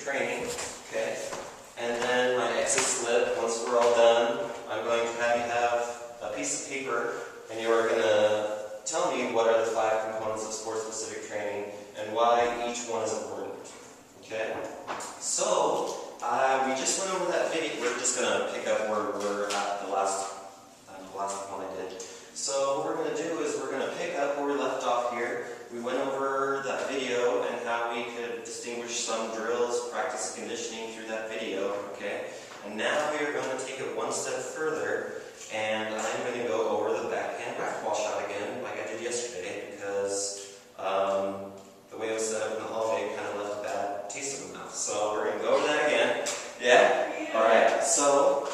specific training, okay? And then my exit slip, once we're all done, I'm going to have you have a piece of paper, and you are going to tell me what are the 5 components of sport-specific training and why each one is important, okay? So, we just went over that video. We're just going to pick up where we're at the last one I did. So what we're going to do is we're going to pick up where we left off here. We went over that video and how we could distinguish some drills, practice conditioning through that video, okay? And now we are going to take it one step further, and I'm going to go over the backhand racquetball shot again, like I did yesterday, because the way it was set up in the hallway kind of left a bad taste in the mouth. So we're going to go over that again. Yeah? Alright, so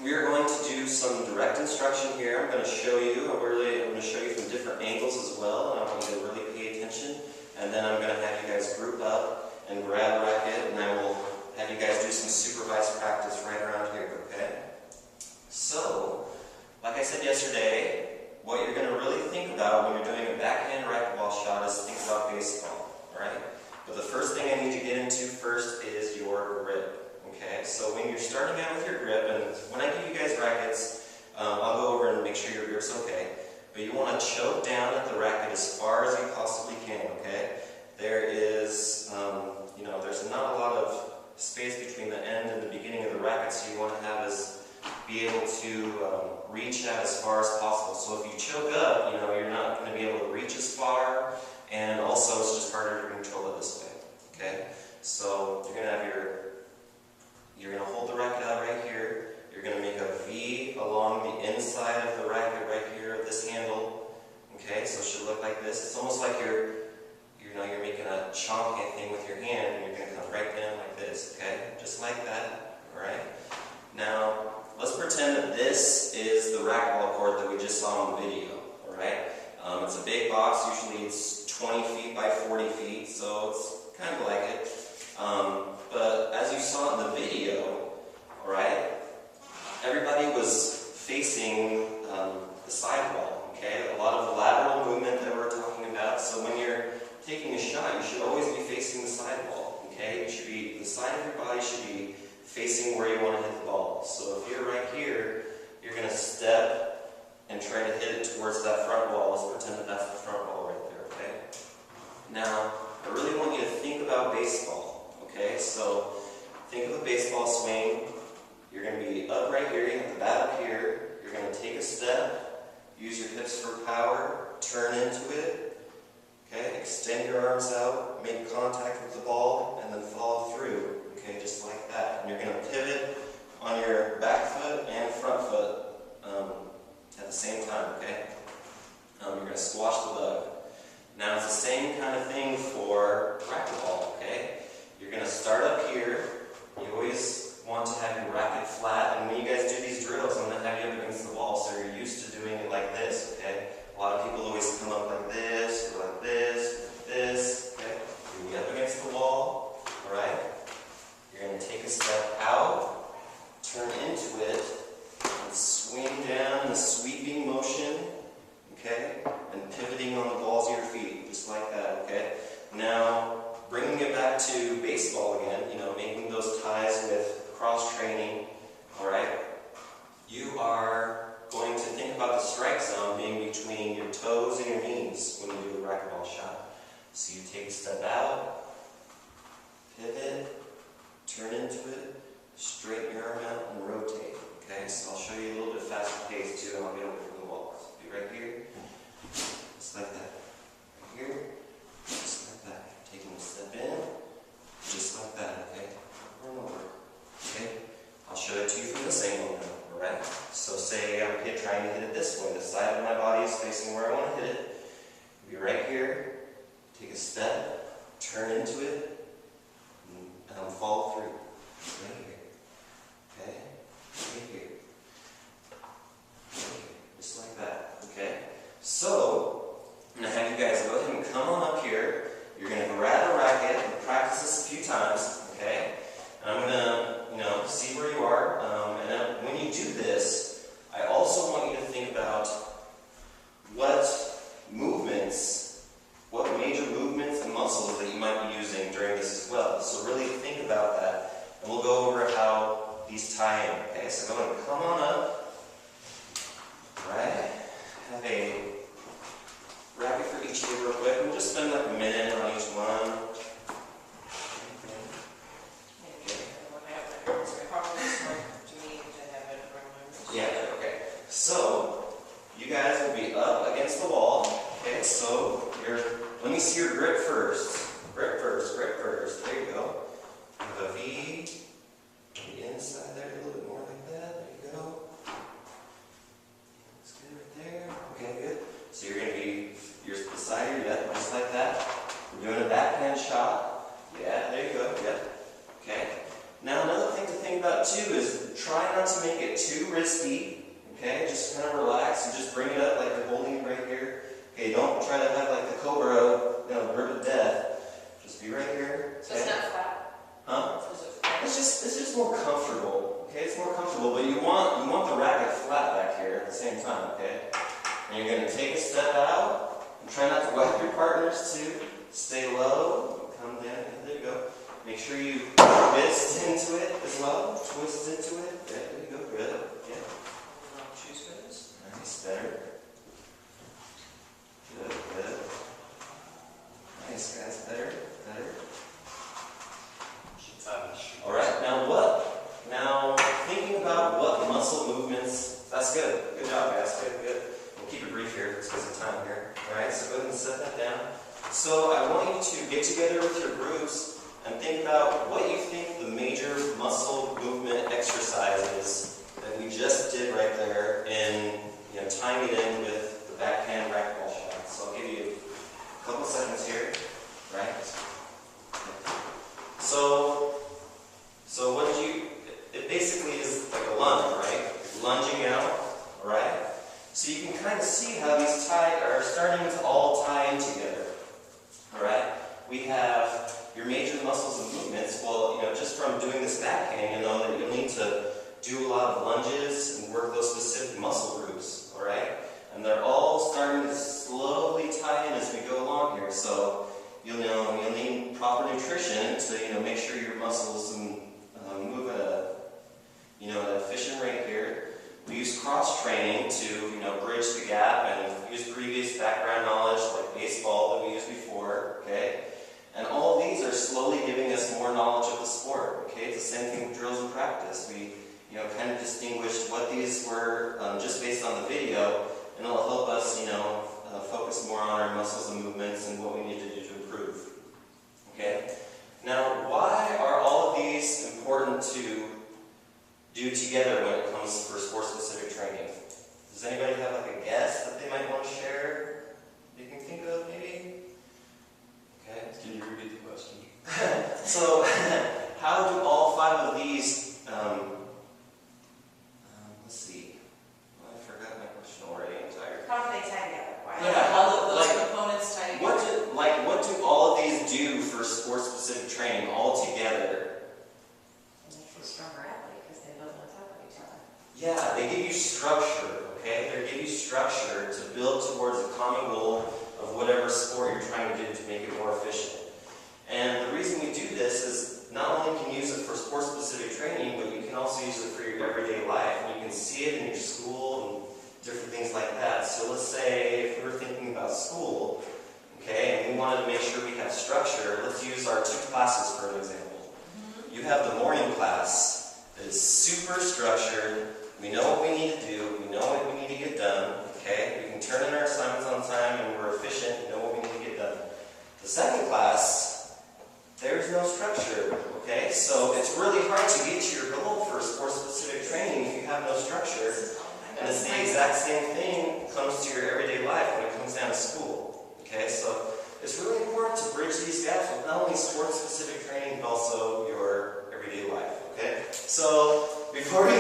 we are going to do some direct instruction here. I'm going to show you, I'm going to show you from different angles as well, and I want you to really pay attention. And then I'm going to have you guys group up and grab a racket, and I will have you guys do some supervised practice right around here, okay? So, like I said yesterday, what you're going to really think about when you're doing a backhand racquetball shot is think about baseball, alright? But the first thing I need to get into first is your grip. Okay, so when you're starting out with your grip, and when I give you guys rackets, I'll go over and make sure your grip's okay. But you want to choke down at the racket as far as you possibly can, okay? There is, there's not a lot of space between the end and the beginning of the racket, so you want to have be able to reach out as far as possible. So if you choke up, you're not going to be able to reach as far, and also it's just harder to control it this way, okay? So you're going to have you're going to hold the racket out right here. You're going to make a V along the inside of the racket right here of this handle. Okay, so it should look like this. It's almost like you're making a chonky thing with your hand, and you're going to come right down like this. Okay, just like that. All right. Now let's pretend that this is the racquetball court that we just saw in the video. All right. It's a big box. Usually it's 20 feet by 40 feet, so it's kind of like it. But as you saw in the video, alright, everybody was facing the sidewall, okay? A lot of the lateral movement that we're talking about. So when you're taking a shot, you should always be facing the sidewall, okay? The side of your body should be facing where you want to hit the ball. So if you're right here, you're going to step and try to hit it towards that front wall. Let's pretend that that's the front wall right there, okay? Now, I really want you to think about baseball. Okay, so think of a baseball swing. You're going to be up right here, you have the bat up here. You're going to take a step, use your hips for power, turn into it. Okay, extend your arms out, make contact with the ball, and then follow through. Okay, just like that. And you're going to pivot on your back foot and front foot at the same time, okay? You're going to squash the bug. Now it's the same kind of thing for racquetball, okay? You're going to start up here. You always want to have your racket flat, and when you guys do these drills, I'm going to have you up against the wall, so you're used to doing it like this, okay? A lot of people always come up like this, or like this, okay? You're going to be up against the wall, alright? You're going to take a step out, turn into it, and swing down in a sweeping motion, okay? And pivoting on the balls of your feet, just like that, okay? Now, bringing it back to baseball again, making those ties with cross-training, alright? You are going to think about the strike zone being between your toes and your knees when you do a racquetball shot. So you take a step out, pivot, turn into it, straighten your arm out, and rotate, okay? So I'll show you a little bit faster pace too, and I'll get away from the wall. So be right here, just like that. Right here. Just like that. Taking a step in, just like that, okay? Over and over. Okay? I'll show it to you from this angle now, alright? So say I'm trying to hit it this way. The side of my body is facing where I want to hit it. Be right here, take a step, turn into it, and I'll follow through. Right here. Okay? Right here. Right here. Just like that. Okay? So, I'm going to have you guys go ahead and come on up here. You're going to grab a racket and practice this a few times, okay? And I'm going to, see where you are. And then when you do this, I also want you to think about what major movements and muscles that you might be using during about too is try not to make it too risky. Okay, just kind of relax and just bring it up like you're holding it right here. Okay, don't try to have like the cobra, grip of death. Just be right here. So it's not flat? Huh? Is it flat? It's just more comfortable. Okay, it's more comfortable, but you want the racket flat back here at the same time. Okay, and you're going to take a step out and try not to whack your partners too. Stay low. Come down. There you go. Make sure you twist into it as well. Twist into it. There you go. Good. Yeah. Choose for this. Nice. Better. Good. Nice, guys. Better. Alright, now thinking about what muscle movements, that's good. Good job, guys. Good. We'll keep it brief here because of time here. Alright, so go ahead and set that down. So I want you to get together with your groups and think about what you think the major muscle movement exercises that we just did right there in, tying it in with the backhand racquetball shot. So I'll give you a couple seconds here, right? So what it basically is like a lunge, right? Lunging out, alright? So you can kind of see how these are starting to all tie in together, alright? We have your major muscles and movements. Well, just from doing this backhand, you know that you'll need to do a lot of lunges and work those specific muscle groups, alright? And they're all starting to slowly tie in as we go along here. So you'll need proper nutrition to make sure your muscles move at an efficient rate here. We use cross training to bridge the gap and use previous background knowledge like baseball that we used before. Okay, and all of these are slowly giving us more knowledge of the sport. Okay, it's the same thing with drills and practice. We kind of distinguished what these were just based on the video, and it'll help us focus more on our muscles and movements and what we need to do to improve. Okay? Now, why are all of these important to do together when it comes for sport-specific training? Does anybody have like a guess that they might want to share? You can think of maybe? Okay. Can you repeat the question? So, how do all 5 of these, let's see. Well, I forgot my question already. I'm tired. How do they tie together? Why? Yeah, All of those components tie together. What do all of these do for sport-specific training all together? It makes you a stronger athlete because they build on top of each other. Yeah, they give you structure, okay? They give you structure to build towards a common goal of whatever sport you're trying to do to make it more efficient. And the reason we do this is not only can you use it for sport-specific training, but you can also use it for your everyday life. And you can see it in your school and different things like that. So let's say if we were thinking about school, okay, and we wanted to make sure we have structure, let's use our 2 classes for an example. You have the morning class that is super structured. We know what we need to do. We know what we need to get done. Okay, we can turn in our assignments on time and we're efficient. We know what we need to get done. The second class, there's no structure. Okay, so it's really hard to get to your goal for sport-specific training if you have no structure. And it's the exact same thing comes to your everyday life when it comes down to school. Okay, so it's really important to bridge these gaps with not only sport-specific training, but also your everyday life. Okay, so before we